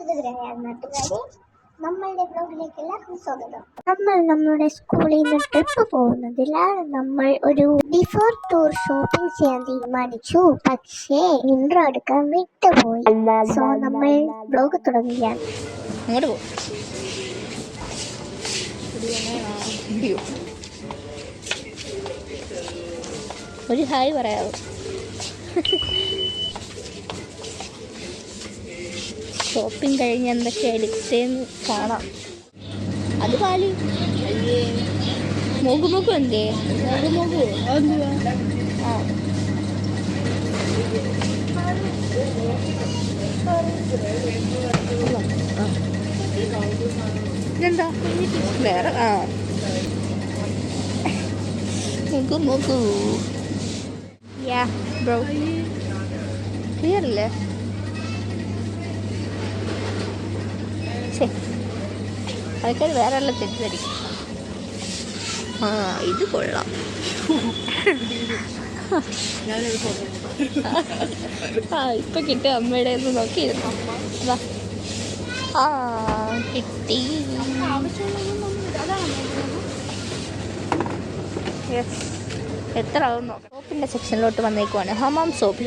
നാട്ടുകാരെ, നമ്മളുടെ ബ്ലോഗിലേക്ക് എല്ലാവർക്കും സ്വാഗതം. നമ്മൾ നമ്മുടെ സ്കൂളിൽ നിന്ന് ട്രിപ്പ് പോകുന്നതിനാൽ നമ്മൾ ഒരു ബിഫോർ ടൂർ ഷോപ്പിംഗ് ചെയ്യാൻ തീരുമാനിച്ചു. പക്ഷേ ഇൻട്രോ എടുക്കാൻ വിട്ടുപോയി. സോ നമ്മൾ ബ്ലോഗ് തുടങ്ങുകയാണ്. ഒരു ഹായ് പറയാവോ? ഷോപ്പിംഗ് കഴിഞ്ഞ് എന്തൊക്കെ എടുത്തേന്ന് കാണാം. അത് പാലി മുഖു എന്തേ മുഖു ആ ഇതെന്താ വേറെ ആ മുഖു യാ ബ്രോ ക്ലിയർ അല്ലേ? ആൾക്കാർ വേറെ ഉള്ള തെറ്റിദ്ധരിക്കും. ആ ഇത് കൊള്ളാം. ആ ഇപ്പൊ കിട്ടും. അമ്മയുടെ ഒന്ന് നോക്കിയിരുന്നു. ആ കിട്ടി. എത്ര ആവുന്നു? സോപ്പിന്റെ സെക്ഷനിലോട്ട് വന്നേക്കുവാണ്. Hamam soap,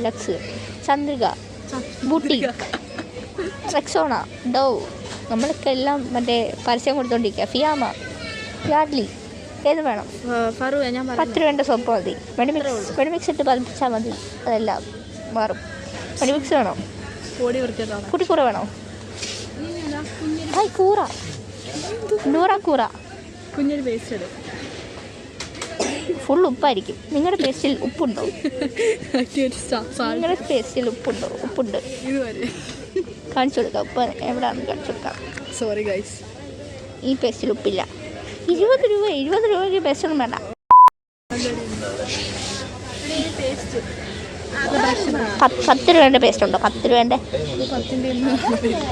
Lux, Chandrika, boutique, Rexona, Dove. നമ്മളൊക്കെ എല്ലാം മറ്റേ പരസ്യം കൊടുത്തോണ്ടിരിക്കുക. ഫിയാമ, യാഡ്ലി, ഏത് വേണം? 10 രൂപേൻ്റെ സോപ്പ് മതി. മെഡിമിക്സ് ഇട്ട് പതിപ്പിച്ചാൽ മതി. അതെല്ലാം മാറും. മെഡിമിക്സ് വേണോ? കുട്ടിക്കൂറ വേണോ? ഹായ് കൂറ, നൂറ കൂറ. കുഞ്ഞൊരു പേസ്റ്റ് ഇടും. ഫുൾ ഉപ്പായിരിക്കും. നിങ്ങളുടെ പേസ്റ്റിൽ ഉപ്പുണ്ടോ? നിങ്ങളുടെ പേസ്റ്റിൽ ഉപ്പുണ്ടോ? ഉപ്പുണ്ട്. കാണിച്ചു കൊടുക്കാം. ഉപ്പ് എവിടെയാണെന്ന് കാണിച്ചു കൊടുക്കാം. സോറി ഗൈസ്, ഈ പേസ്റ്റിൽ ഉപ്പില്ല. 20 രൂപയ്ക്ക് പേസ്റ്റ് ഒന്നും വേണ്ട. 10 രൂപേൻ്റെ പേസ്റ്റ് ഉണ്ടോ? 10 രൂപേൻ്റെ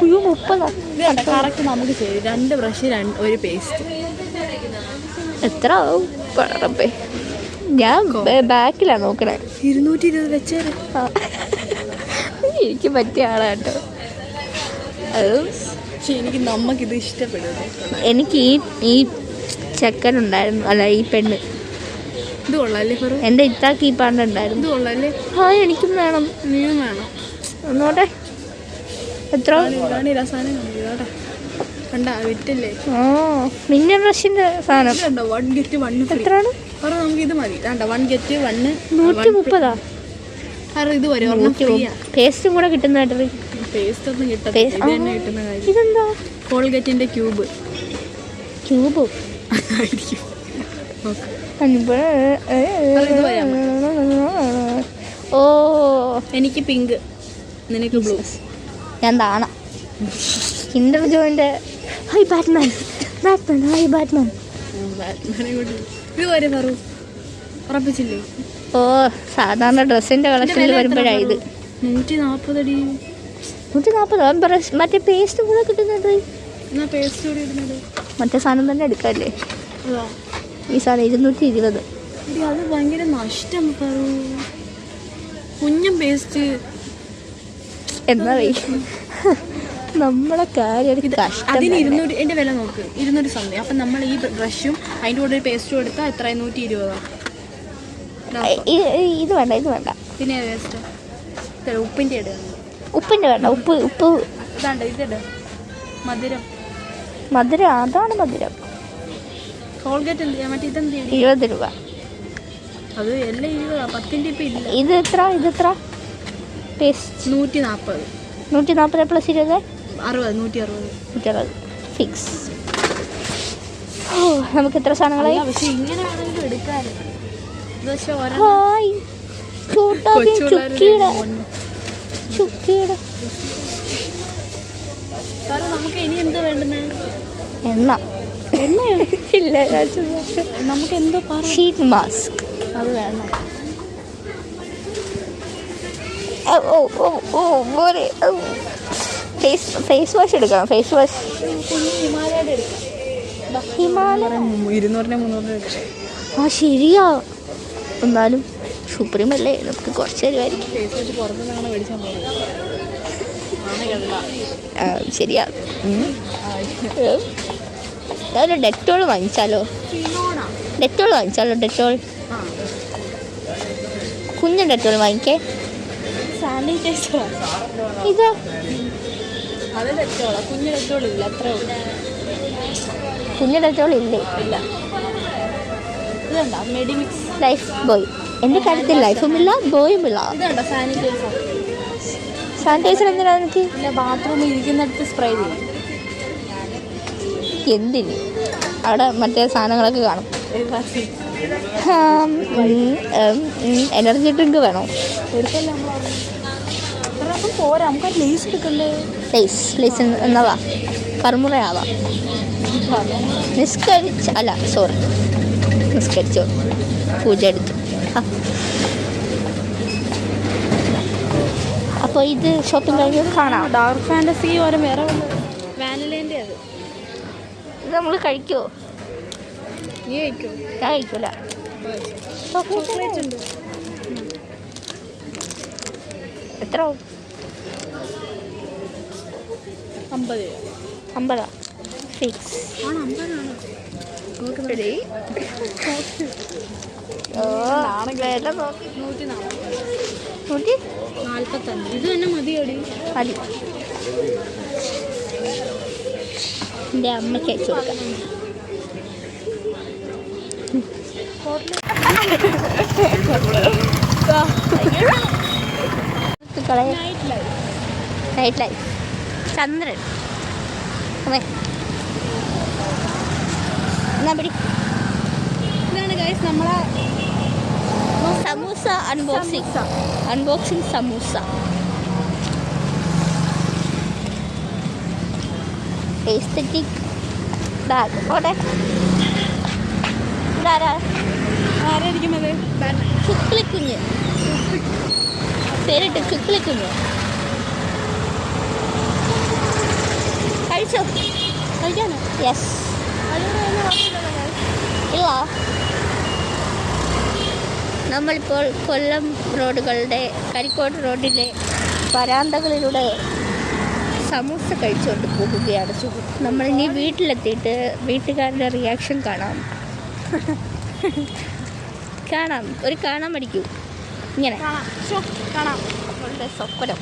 30 കറക്റ്റ് നമുക്ക് ചെയ്യും. 2 ബ്രഷ്, ഒരു പേസ്റ്റ്. എത്ര ആവും പണറപ്പേ? ഞാൻ ബാക്കിലാണ് നോക്കണേ. 220 വെച്ചേര്. എനിക്ക് പറ്റിയ ആളാട്ടോ അത്. പക്ഷെ എനിക്ക് നമുക്കിത് ഇഷ്ടപ്പെടും. എനിക്ക് ഈ ചെക്കനുണ്ടായിരുന്നു, അല്ല ഈ പെണ്ണ്. ഇത് കൊള്ളാല്ലേ? എൻ്റെ ഇത്താക്ക് ഈ പാണ്ടുണ്ടായിരുന്നു. ഇത് കൊള്ളാല്ലേ? ആ എനിക്കും വേണം. നീയും വേണം. ഒന്നോട്ടെ. എത്ര? കണ്ടാ വിറ്റല്ലേ? ഓ മിന്നൽ റഷിൻ്റെ സാധനം. 1 get 1 free. എത്രയാണ്? നമുക്ക് ഇത് മതി. 1 get 1 130. ഇത് വരും. പേസ്റ്റും കൂടെ കിട്ടുന്നതായിട്ട്. പേസ്റ്റ് ഒന്നും കിട്ടുന്ന കാര്യം. ഇതെന്താ? കോൾഗേറ്റിന്റെ ക്യൂബ്. ഓ എനിക്ക് പിങ്ക്, നിനക്ക് ബ്ലൂ. ഞാൻ താണ കിൻഡർ ജോയിന്റെ. Hi Batman. Hi Batman. ഇത് വരെ പറ ഉറപ്പിച്ചില്ലേ? ഓ സാധാരണ ഡ്രസ്സിന്റെ കളക്ഷനിൽ വരുമ്പോഴാണ് ഇത്. 140 അടി. 140. മറ്റേ പേസ്റ്റ് കൂടെ കിട്ടുന്നുണ്ട്. മറ്റേ സാധനം തന്നെ എടുക്കാല്ലേ? ഈ സാധനം 220. അത് ഭയങ്കര നഷ്ടം. കുഞ്ഞും പേസ്റ്റ് എന്താ നമ്മളെ കാര്യം. അതിന് 200. എൻ്റെ വില നോക്ക്, 200 സമയം. അപ്പം നമ്മൾ ഈ ബ്രഷും അതിൻ്റെ കൂടെ ഒരു പേസ്റ്റും എടുത്താൽ എത്ര? 120. ഇത് വേണ്ട. പിന്നെ പേസ്റ്റ് ഉപ്പിൻ്റെ ഇടുക. ഉപ്പിൻ്റെ വേണ്ട. ഉപ്പ് ഇതാണ്ട് ഇതിട്. മധുരം അതാണ് മധുരം. കോൾഗേറ്റ് എന്ത് ചെയ്യാൻ? മറ്റേ ഇതെന്ത് 20 രൂപ. അത് എല്ലാം 20. 10ൻ്റെ ഇപ്പം ഇല്ല. ഇത് എത്ര പേസ്റ്റ്? 140. 140 പ്ലസ് 20 160. ഫിക്സ്. ഓ നമുക്ക് എത്ര സാധനങ്ങളായി? പക്ഷെ ഇങ്ങനെ വേണമെങ്കിലും എടുക്കാൻ. ഹായ് ചുക്കിയുടെ. നമുക്ക് ഇനി എന്താ വേണ്ടുന്നത്? എണ്ണ ഇല്ല. നമുക്ക് എന്തോ ഷീറ്റ് മാസ്ക് അത് വേണം. ഫേസ് വാഷ് എടുക്കണം. Face wash Himalaya 200-300. ആ ശരിയാ. എന്നാലും സുപ്രീം അല്ലേ, നമുക്ക് കുറച്ച് തരുമായിരിക്കും. ശരിയാ. ഞാനൊരു ഡെറ്റോൾ വാങ്ങിച്ചാലോ? ഡെറ്റോൾ കുഞ്ഞ് ഡെറ്റോൾ വാങ്ങിക്കേ. ഇതോ? കുഞ്ഞ് ഡെറ്റോൾ ഇല്ലേ? Life boy. എൻ്റെ കാര്യത്തിൽ ലൈഫും ഇല്ല ബോയും ഇല്ല. സാനിറ്റൈസർ എന്തിനാ എനിക്ക്? ബാത്റൂമിൽ ഇരിക്കുന്നിടത്ത് സ്പ്രേ ചെയ്യും. എന്തിന്? അവിടെ മറ്റേ സാധനങ്ങളൊക്കെ കാണും. എനർജി ഡ്രിങ്ക് വേണോ? പോരാ, നമുക്ക് ലേസ് എടുക്കണ്ടേ? ലേസ് എന്നവാ കർമുറയാവാം. നിസ്കരിച്ചോ പൂജ എടുത്തു. അപ്പോൾ ഇത് ഷോപ്പിംഗ് കഴിഞ്ഞ് കാണാം. ഡാർക്ക് ഫാൻറ്റസി ഓരോ വേറെ വാനിലേൻ്റെ അത്. ഇത് നമ്മൾ കഴിക്കുമോ? നീ കഴിക്കുമോ? ഞാൻ കഴിക്കൂല. ചോക്ലേറ്റ് ഉണ്ട്. എത്ര? 50. ഫിക്സ്. ഇത് തന്നെ മതിയോടി. മതി. എൻ്റെ അമ്മയ്ക്ക് അയച്ചു കൊടുക്കാം. Night life. ചന്ദ്രൻ എന്നാ പിടി. ഇതാണ് ഗൈസ് നമ്മളെ samosa unboxing samosa. Aesthetic bag. ഓടെ ആരായിരിക്കുന്നത്? ചുക്കിളിക്കുഞ്ഞ് പേരിട്ട് ചുക്കിളിക്കുഞ്ഞ്. കഴിച്ചോ? കഴിക്കാനോ? യെസ്. ഇല്ല. നമ്മളിപ്പോൾ കൊല്ലം റോഡുകളുടെ കരിക്കോട് റോഡിലെ വരാന്തകളിലൂടെ സമൂസ കഴിച്ചുകൊണ്ട് പോകുകയാണ്. നമ്മളിനി വീട്ടിലെത്തിയിട്ട് വീട്ടുകാരുടെ റിയാക്ഷൻ കാണാം. കാണാൻ പഠിക്കൂ. ഇങ്ങനെ കാണാം. നമ്മളുടെ സ്വപ്നം.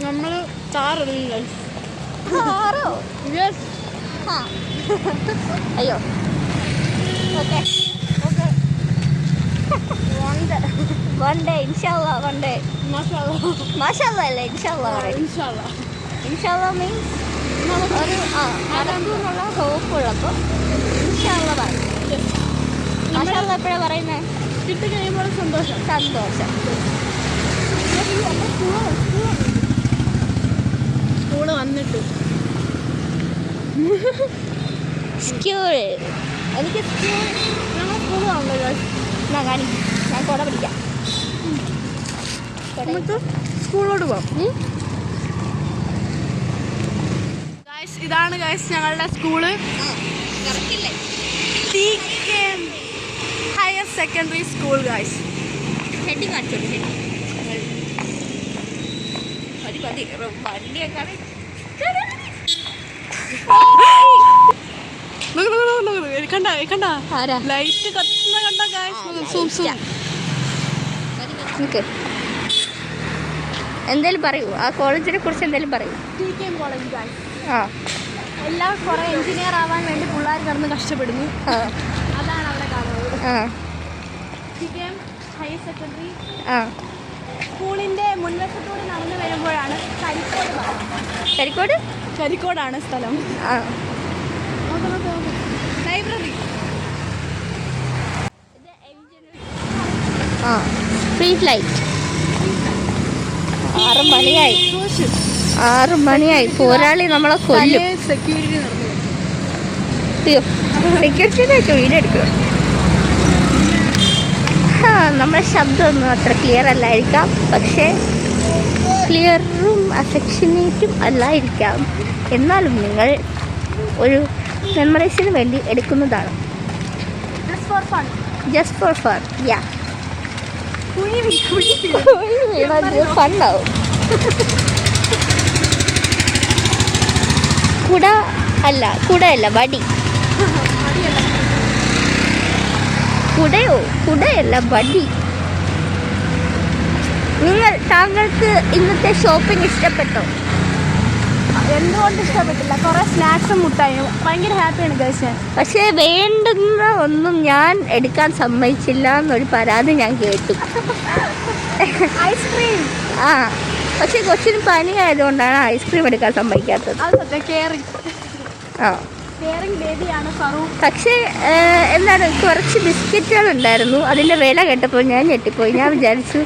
നമ്മൾ കാറില്ല. കാറോ? ആ അയ്യോ. ഓക്കെ വൺ ഡേ ഇൻഷാല്ലാ. വൺ ഡേ മാഷാല്ലാ അല്ലേ? ഇൻഷാല്ലാ മീൻസ് ഒരു നടക്കുന്നുള്ള ഹോപ്പുള്ളപ്പോൾ ഇൻഷാല്ലാ പറയും. മാഷാല്ലാ എപ്പോഴാണ് പറയുന്നത്? കിട്ടി കഴിയുമ്പോൾ സന്തോഷം. സ്കൂള് വന്നിട്ട് എനിക്ക് ഞങ്ങൾ സ്കൂള് കാണുമല്ലോ. ഞാൻ കുട പിടിക്കാം. നമുക്ക് സ്കൂളിലോട്ട് പോവാം. ഇതാണ് ഗൈസ് ഞങ്ങളുടെ school. Higher secondary school guys. Head കാണിച്ചോളൂ. വണ്ടിയൊക്കെ കണ്ട ലൈറ്റ് കത്തുന്ന കണ്ട ഗൈസ്. എന്തേലും പറയൂ. ആ കോളേജിനെ കുറിച്ച് എന്തേലും പറയൂ. TKM college guys. ആ എല്ലാം കുറെ എഞ്ചിനീയർ ആവാൻ വേണ്ടി പിള്ളേർ കിടന്ന് കഷ്ടപ്പെടുന്നു. അതാണ് അവിടെ കാണുന്നത്. TKM ഹയർ സെക്കൻഡറി സ്കൂളിന്റെ മുൻവശത്തോട് നടന്നു വരുമ്പോഴാണ് കരിക്കോടാണ് സ്ഥലം. ലൈബ്രറി. Street light. 6 മണിയായി. പോരാളി നമ്മളെ കൊല്ലും. സെക്യൂരിറ്റി നടന്നു. സെക്യൂരിറ്റിയായിട്ട് വീഡിയോ എടുക്കുക. നമ്മുടെ ശബ്ദമൊന്നും അത്ര ക്ലിയർ അല്ലായിരിക്കാം, പക്ഷേ ക്ലിയറും അഫെക്ഷനേറ്റും അല്ലായിരിക്കാം. എന്നാലും നിങ്ങൾ ഒരു മെമ്മറീസിന് വേണ്ടി എടുക്കുന്നതാണ്. Just for fun. യാ ഫണ്ണാവും. കുടയല്ല വടി. കുടയല്ല വടി. താങ്കൾക്ക് ഇന്നത്തെ ഷോപ്പിംഗ് ഇഷ്ടപ്പെട്ടോ? എന്തുകൊണ്ട് ഇഷ്ടപ്പെട്ടില്ല? കുറെ സ്നാക്സും മുട്ടായും ഭയങ്കര ഹാപ്പിയാണ് ഗൈസ്. പക്ഷേ വേണ്ടുന്ന ഒന്നും ഞാൻ എടുക്കാൻ സമ്മതിച്ചില്ല എന്നൊരു പരാതി ഞാൻ കേട്ടു. ഐസ്ക്രീം പക്ഷെ കൊച്ചിന് പനി ആയതുകൊണ്ടാണ് ഐസ്ക്രീം എടുക്കാൻ സമ്മതിക്കാത്തത്. അത് സത്യം കെയറിങ് ബേബിയാണ് ഫറൂഖ്. പക്ഷേ എന്താണ് കുറച്ച് ബിസ്ക്കറ്റുകൾ ഉണ്ടായിരുന്നു. അതിൻ്റെ വില കേട്ടപ്പോൾ ഞാൻ ഞെട്ടിപ്പോയി. ഞാൻ വിചാരിച്ചു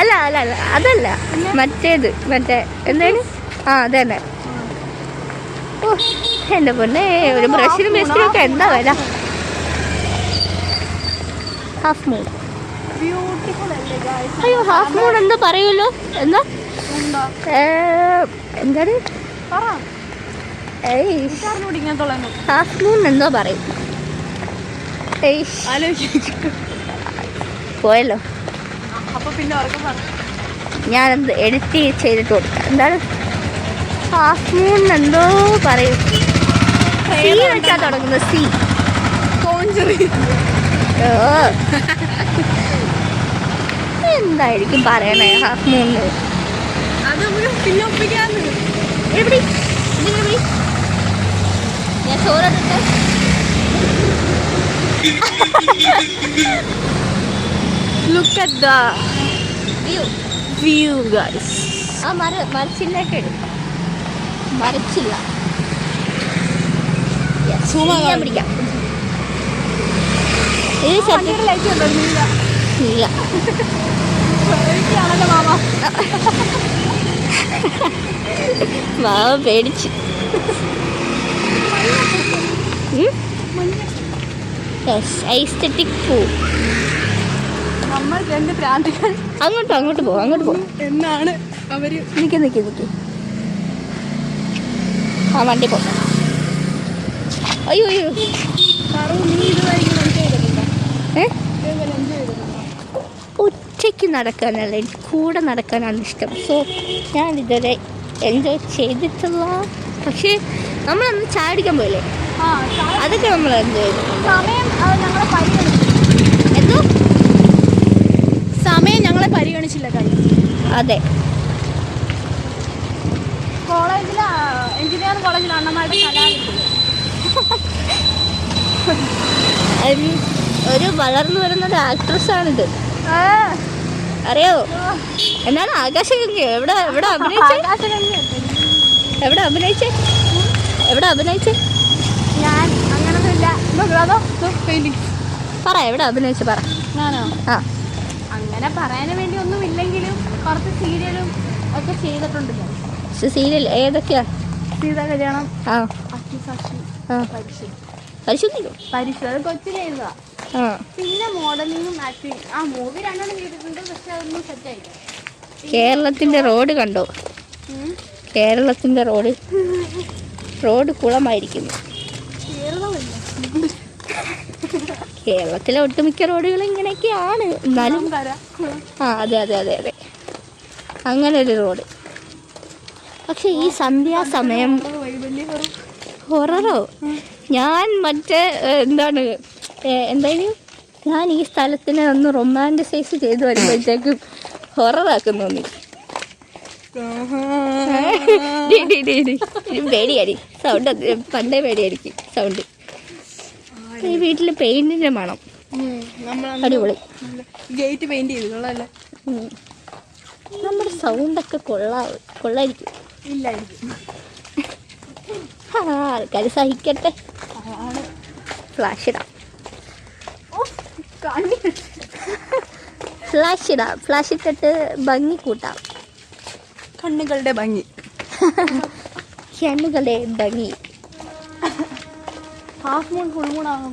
അല്ല അതല്ല മറ്റേ എന്താണ് അതന്നെ. ഓ എൻ്റെ പൊന്നെ, ഒരു ബ്രഷിനും ബിസ്ക്കറ്റും ഒക്കെ എന്താ വില? Half moon. അയ്യോ ഹാഫ് മൂൺ എന്താ പറയുമല്ലോ? എന്താണ് ഹാഫ് മൂൺ എന്തോ പറയും. പോയല്ലോ. ഞാനെന്ത് എഡിറ്റ് ചെയ്തിട്ട് കൊടുക്കാം. എന്താണ് ഹാഫ് മൂൺ എന്തോ പറയും. സി വെച്ചാ തുടങ്ങുന്നത്. സി. എന്തായിരിക്കും പറയണേ ഹാഫ് മൂണിന്? എവിടെ ഞാൻ ചോറിട്ടെ Look at the view guys. മരച്ചില്ലൊക്കെ എടുക്കാം. മരച്ചില്ല പിടിക്കാം. ഇല്ല മാമ പേടിച്ച്. ഐസ്തെറ്റിക് പൂ. നമ്മൾ രണ്ട് പ്രാന്തികൾ. അങ്ങോട്ട് പോ എന്നാണ് അവര്. നിക്ക് ആ വണ്ടി പോ. അയ്യോ ഒറ്റയ്ക്ക് നടക്കാനല്ല, എനിക്ക് കൂടെ നടക്കാനാണ് ഇഷ്ടം. സോ ഞാൻ ഇതുവരെ എൻജോയ് ചെയ്തിട്ടുള്ള. പക്ഷേ നമ്മളന്ന് ചാടിക്കാൻ പോയില്ലേ, അതൊക്കെ നമ്മൾ എൻജോയ് ചെയ്തിട്ടുണ്ട്. എന്തോ സമയം ഞങ്ങളെ പരിഗണിച്ചില്ല കാര്യം. അതെ. കോളേജില് എഞ്ചിനീയറിംഗ് കോളേജിൽ അണ്ണന്മാരുടെ കലാവിരുത്. ഒരു വളർന്നു വരുന്നൊരു ആക്ട്രസ്സാണിത്, അറിയോ? എന്താണ് ആകാശഗംഗ? എവിടെ അഭിനയിച്ചേ? ഞാൻ അങ്ങനൊന്നുമില്ല. പറ, എവിടെ അഭിനയിച്ചു പറ. ഞാനോ? ആ അങ്ങനെ പറയാനും വേണ്ടി ഒന്നും ഇല്ലെങ്കിലും കുറച്ച് സീരിയലും ഒക്കെ ചെയ്തിട്ടുണ്ട്. സീരിയൽ ഏതൊക്കെയാ? സീതാ കല്യാണം, പരിശുദ്ധി അത് കൊച്ചിൽ ചെയ്തതാ. പിന്നെ മോഡലിങ്ങും ആക്ടിങ്. മൂവി രണ്ടെണ്ണം ചെയ്തിട്ടുണ്ട്, പക്ഷെ അതൊന്നും സെറ്റായില്ല. കേരളത്തിന്റെ റോഡ് കണ്ടോ? കേരളത്തിന്റെ റോഡ് കുളമായിരിക്കുന്നു. കേരളത്തിലെ ഒട്ടുമിക്ക റോഡുകൾ ഇങ്ങനെയൊക്കെയാണ്. എന്നാലും അതെ അങ്ങനെ ഒരു റോഡ്. പക്ഷെ ഈ സന്ധ്യാസമയം ഹൊററോ? ഞാൻ എന്തായാലും ഞാൻ ഈ സ്ഥലത്തിനെ ഒന്ന് റൊമാൻറ്റിസൈസ് ചെയ്ത് വരുമ്പോഴത്തേക്കും ഹൊററാക്കുന്നു. പേടിയാടി സൗണ്ട്, പണ്ടേ പേടിയായിരിക്കും സൗണ്ട്. ഈ വീട്ടിൽ പെയിന്റിന്റെ മണം അടിപൊളി. ഗേറ്റ് പെയിന്റ് ചെയ്തു. നമ്മുടെ സൗണ്ടൊക്കെ കൊള്ളായിരിക്കും. ആൾക്കാർ സഹിക്കട്ടെ. ഫ്ലാഷ് ഇട്ടിട്ട് ഭംഗി കൂട്ടാം. കണ്ണുകളുടെ ഭംഗി. ഹാഫ് മൂൺ ഫുൾ മൂൺ ആകാൻ.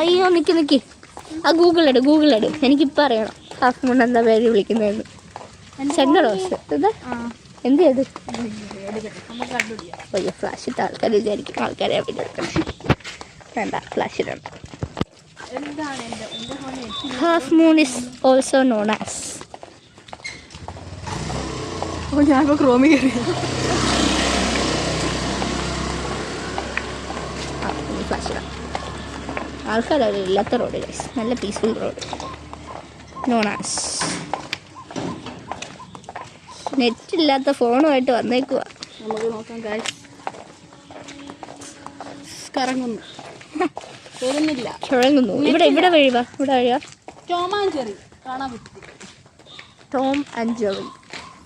അയ്യോ നിക്ക് ആ ഗൂഗിൾ ഇട്. എനിക്കിപ്പോൾ അറിയണം ഹാഫ് മൂൺ എന്താ പേര് വിളിക്കുന്നതെന്ന്. സെൻറ്റർ റോസ് എന്ത് ചെയ്ത്? അയ്യോ ഫ്ലാഷ് ഇട്ട ആൾക്കാർ വിചാരിക്കും ആൾക്കാരെ വേണ്ട, ഫ്ലാഷ് ഇടണം. Half moon is also known as oh ഞാനിപ്പോൾ ക്രോമി കയറി. ഫ്ലാഷ് ഇടാം. ആൾക്കാരൊരു ഇല്ലാത്ത റോഡ് ഗൈസ്, നല്ല പീസ്ഫുൾ റോഡ്. നോണാസ് നെറ്റ് ഇല്ലാത്ത ഫോണുമായിട്ട് വന്നേക്കുക. നമുക്ക് നോക്കാം ഗൈസ്. കറങ്ങുന്നു. വരുന്നില്ല. ചുഴങ്ങുന്നു. ഇവിടെ വഴിവാ, ഇവിടെ വഴിവാ. ടോമാഞ്ചെറി കാണാൻ പറ്റും. ടോം ആൻഡ് ജെറി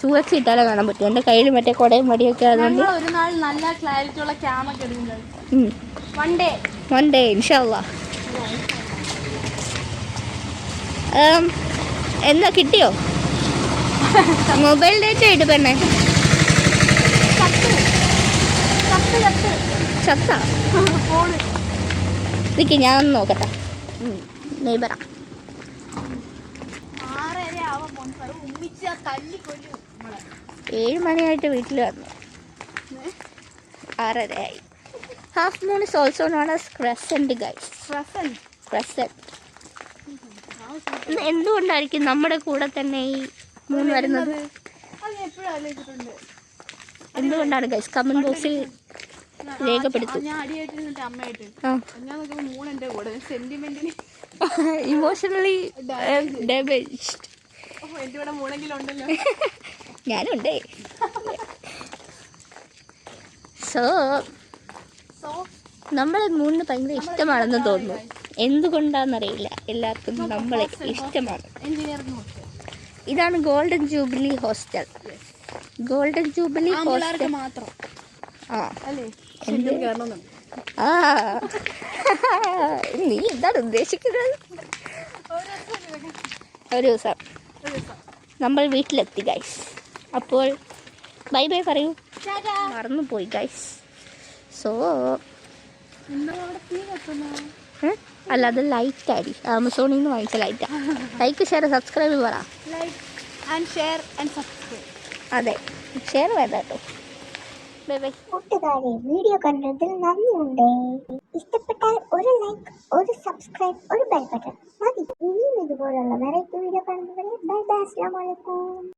2x ഇട്ടാലേ കാണാൻ പറ്റും. എൻ്റെ കയ്യിൽ മറ്റേ കുടയും മടിയൊക്കെ ആയതുകൊണ്ട് ഒരു നാൾ നല്ല ക്ലാരിറ്റി ഉള്ള ക്യാമൊക്കെ എടുക്കുന്നത്. വൺ ഡേ ഇൻഷാല്ലാ. എന്താ കിട്ടിയോ? മൊബൈൽ ഡേറ്റ ഇട്ട് പെണ്ണേ. ചത്ത ഇതൊക്കെ ഞാൻ ഒന്ന് നോക്കട്ടെ. നെയ്ബറാ 7 മണിയായിട്ട് വീട്ടിൽ വന്നു. 6:30 ആയി. Half moon is also known as crescent guys. Crescent എന്തുകൊണ്ടായിരിക്കും നമ്മുടെ കൂടെ തന്നെ ഈ മൂൺ വരുന്നത്? എന്തുകൊണ്ടാണ് ഗൈസ്? കമന്റ് ബോക്സിൽ രേഖപ്പെടുത്തും. Emotionally damaged. ഞാനുണ്ടേ. സോ നമ്മളെ മൂന്നിന് ഭയങ്കര ഇഷ്ടമാണെന്ന് തോന്നുന്നു. എന്തുകൊണ്ടാണെന്നറിയില്ല, എല്ലാവർക്കും നമ്മളെ ഇഷ്ടമാണ്. ഇതാണ് golden jubilee hostel. Golden jubilee hostel മാത്രം. ആ ആ നീ എന്താണ് ഉദ്ദേശിക്കുന്നത്? ഒരു ദിവസം നമ്മൾ വീട്ടിലെത്തി ഗൈസ്. അപ്പോൾ ബൈ ബൈ പറയൂ. മറന്നുപോയി ഗൈസ്. സോ അല്ല, അത് ലൈറ്റ് ആയി. ആമസോണിൽ നിന്ന് വാങ്ങിച്ച ലൈറ്റാ. ലൈക്ക് ഷെയർ സബ്സ്ക്രൈബ് പറ. അതെ, ഷെയർ വേണ്ട കേട്ടോ. Bye bye. കൂട്ടുകാരെ, വീഡിയോ കണ്ടതിൽ നന്ദിയുണ്ട്. ഇഷ്ടപ്പെട്ടാൽ ഒരു ലൈക്ക്, ഒരു സബ്സ്ക്രൈബ്, ഒരു ബെൽ ബട്ടൺ മതി. ഇനിയും ഇതുപോലുള്ള വെറൈറ്റി വീഡിയോ കാണുന്നവരെ ബൈ ബൈ. അസ്സലാമു അലൈക്കും.